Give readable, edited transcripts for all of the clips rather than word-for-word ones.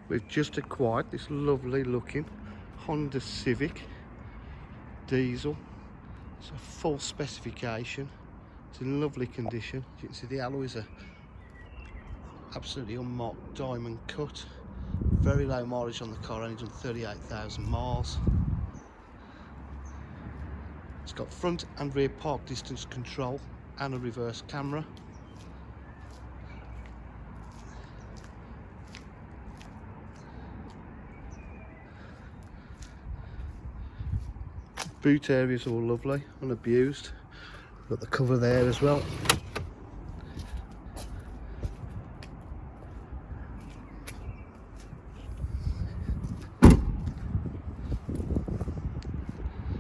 We've just acquired this lovely looking Honda Civic diesel. It's a full specification. It's in lovely condition. As you can see, the alloys are absolutely unmarked diamond cut. Very low mileage on the car, only done 38,000 miles. It's got front and rear park distance control and a reverse camera. Boot area is all lovely, unabused. Got the cover there as well.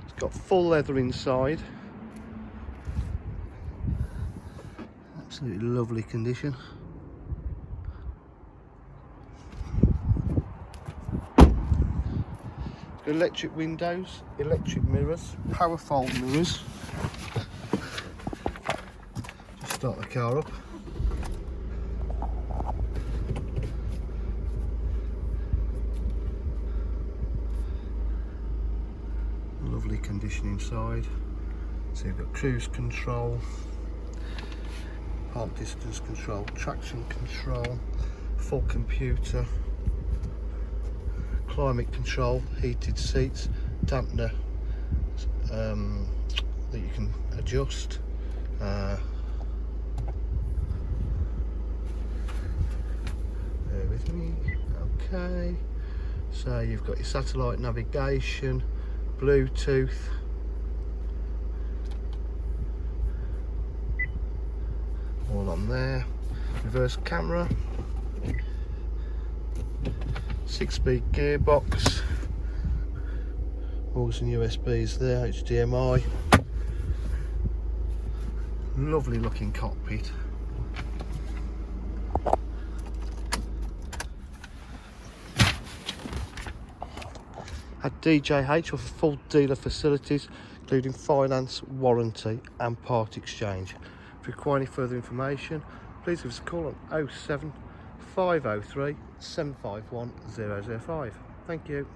It's got full leather inside. Absolutely lovely condition. Electric windows, electric mirrors, power fold mirrors. Just start the car up. Lovely condition inside. So you've got cruise control, park distance control, traction control, full computer, climate control, heated seats, dampener that you can adjust. Bear with me. Okay, so you've got your satellite navigation, Bluetooth, all on there, reverse camera, 6-speed gearbox, Aux and USBs there, HDMI. Lovely looking cockpit. At DJH offer full dealer facilities including finance, warranty and part exchange. If you require any further information, please give us a call on 07 503 751 005. Thank you.